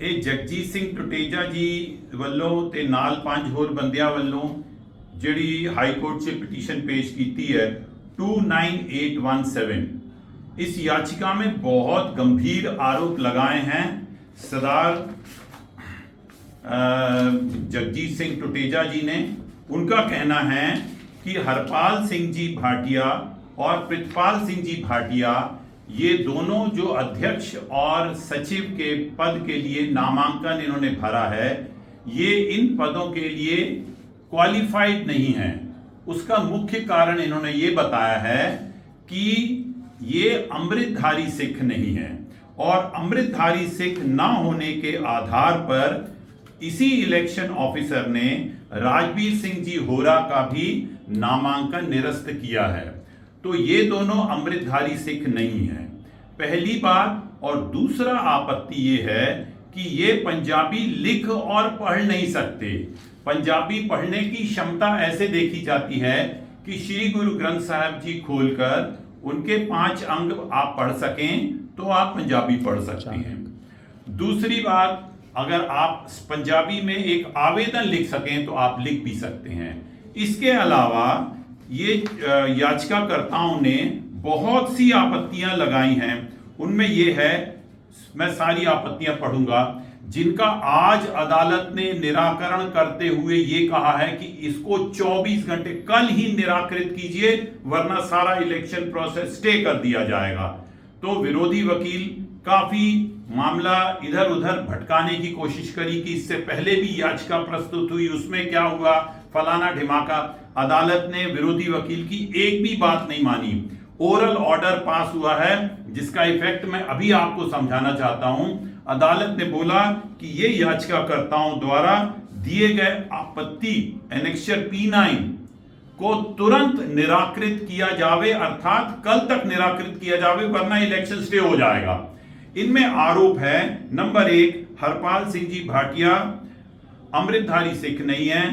ਇਹ ਜਗਜੀਤ ਸਿੰਘ ਟੁਟੇਜਾ ਜੀ ਵੱਲੋਂ ਤੇ ਨਾਲ 5 ਹੋਰ ਬੰਦਿਆਂ ਵੱਲੋਂ ਜਿਹੜੀ ਹਾਈ ਕੋर्ट 'ਚ पिटीशन पेश की है 29817। इस याचिका में बहुत गंभीर आरोप लगाए हैं सरदार जगजीत सिंह टुटेजा जी ने। उनका कहना है कि हरपाल सिंह जी भाटिया और प्रितपाल सिंह जी भाटिया ये दोनों जो अध्यक्ष और सचिव के पद के लिए नामांकन इन्होंने भरा है, ये इन पदों के लिए क्वालिफाइड नहीं है। उसका मुख्य कारण इन्होंने ये बताया है कि ये अमृतधारी सिख नहीं है और अमृतधारी सिख ना होने के आधार पर इसी इलेक्शन ऑफिसर ने राजवीर सिंह जी होरा का भी नामांकन निरस्त किया है। तो ये दोनों अमृतधारी सिख नहीं है, पहली बात। और दूसरा आपत्ति ये है कि ये पंजाबी लिख और पढ़ नहीं सकते। पंजाबी पढ़ने की क्षमता ऐसे देखी जाती है कि श्री गुरु ग्रंथ साहब जी खोलकर उनके 5 अंग आप पढ़ सकें तो आप पंजाबी पढ़ सकते हैं। दूसरी बात, अगर आप पंजाबी में एक आवेदन लिख सकें तो आप लिख भी सकते हैं। इसके अलावा ये याचिकाकर्ताओं ने बहुत सी आपत्तियां लगाई हैं। उनमें ये है, मैं सारी आपत्तियां पढ़ूंगा, जिनका आज अदालत ने निराकरण करते हुए ये कहा है कि इसको 24 घंटे कल ही निराकृत कीजिए वरना सारा इलेक्शन प्रोसेस स्टे कर दिया जाएगा। तो विरोधी वकील काफी मामला इधर उधर भटकाने की कोशिश करी कि इससे पहले भी याचिका प्रस्तुत हुई, उसमें क्या हुआ, फलाना ढिमाका। अदालत ने विरोधी वकील की एक भी बात नहीं मानी। ओरल ऑर्डर पास हुआ है जिसका इफेक्ट मैं अभी आपको समझाना चाहता हूं। अदालत ने बोला कि ये याचिकाकर्ताओं द्वारा दिए गए आपत्ति एनेक्सचर P9 को तुरंत निराकृत किया जावे, अर्थात कल तक निराकृत किया जावे वरना इलेक्शन स्टे हो जाएगा। इनमें आरोप है, नंबर 1, हरपाल सिंह जी भाटिया अमृतधारी सिख नहीं है।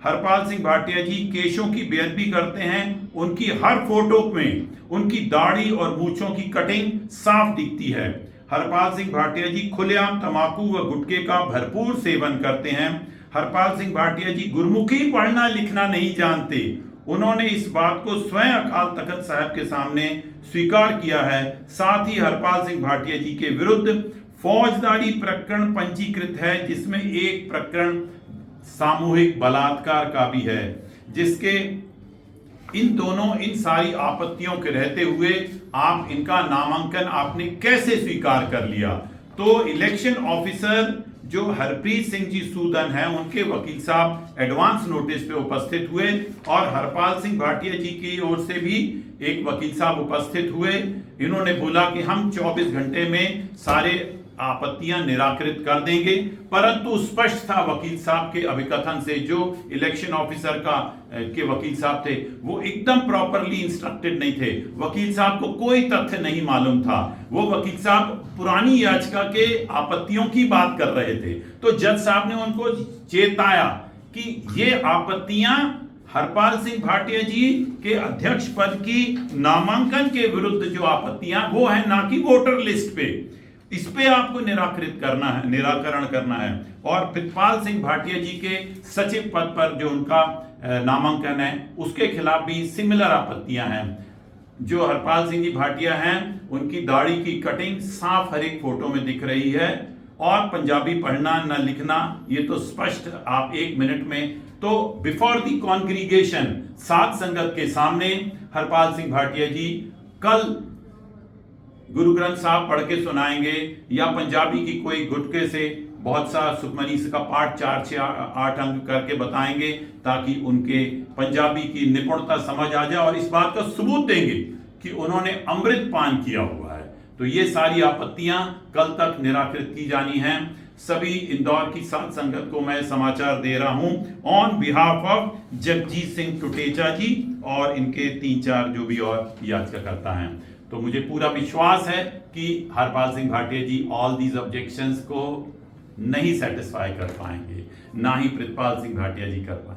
हरपाल सिंह भाटिया जी केशों की बेअदबी करते हैं। उनकी हर फोटो में उनकी दाढ़ी और मूंछों की कटिंग साफ दिखती है। हरपाल सिंह भाटिया जी खुलेआम तंबाकू व गुटखे का भरपूर सेवन करते हैं। हरपाल सिंह भाटिया जी गुरमुखी पढ़ना लिखना नहीं जानते। उन्होंने इस बात को स्वयं अकाल तख्त साहब के सामने स्वीकार किया है। साथ ही हरपाल सिंह भाटिया जी के विरुद्ध फौजदारी प्रकरण पंजीकृत है, जिसमें एक प्रकरण सामूहिक बलात्कार का भी है। जिसके इन सारी आपत्तियों के रहते हुए आप इनका नामांकन आपने कैसे स्वीकार कर लिया? तो इलेक्शन ऑफिसर जो हरप्रीत सिंह जी सूदन है, उनके वकील साहब एडवांस नोटिस पे उपस्थित हुए और हरपाल सिंह भाटिया जी की ओर से भी एक वकील साहब उपस्थित हुए। इन्होंने बोला कि हम 24 घंटे में सारे आपत्तियां निराकृत कर देंगे, परंतु स्पष्ट था वकील साहब के अभिकथन से, जो इलेक्शन ऑफिसर के वकील साहब थे वो एकदम प्रॉपरली इंस्ट्रक्टेड नहीं थे। वकील साहब को कोई तथ्य नहीं मालूम था। वो वकील साहब पुरानी याचिका के आपत्तियों की बात कर रहे थे। तो जज साहब ने उनको चेताया कि ये आपत्तियां हरपाल सिंह भाटिया जी के अध्यक्ष पद की नामांकन के विरुद्ध जो आपत्तियां वो है, ना कि वोटर लिस्ट पे। इस पे आपको निराकरण करना है। और प्रितपाल सिंह भाटिया जी के सचिव पद पर जो उनका नामांकन है उसके खिलाफ भी सिमिलर आपत्तियां हैं। जो हरपाल सिंह जी भाटिया हैं उनकी दाढ़ी की कटिंग साफ हर एक फोटो में दिख रही है और पंजाबी पढ़ना न लिखना ये तो स्पष्ट आप 1 मिनट में। तो बिफोर दी कॉन्ग्रीगेशन, सात संगत के सामने हरपाल सिंह भाटिया जी कल गुरु ग्रंथ साहब पढ़ के सुनाएंगे या पंजाबी की कोई गुटके से बहुत सा सुखमनी का पाठ 4 से 8 अंक करके बताएंगे ताकि उनके पंजाबी की निपुणता समझ आ जाए और इस बात का सबूत देंगे कि उन्होंने अमृत पान किया हुआ है। तो ये सारी आपत्तियां कल तक निराकृत की जानी हैं। सभी इंदौर की सात संगत को मैं समाचार दे रहा हूं on behalf of Jagjit Singh Tuteja ji और इनके 3-4 जो भी और याचिकाकर्ता हैं। तो मुझे पूरा विश्वास है कि हरपाल सिंह भाटिया जी ऑल दीज ऑब्जेक्शंस को नहीं सेटिस्फाई कर पाएंगे, ना ही प्रितपाल सिंह भाटिया जी कर पाएंगे।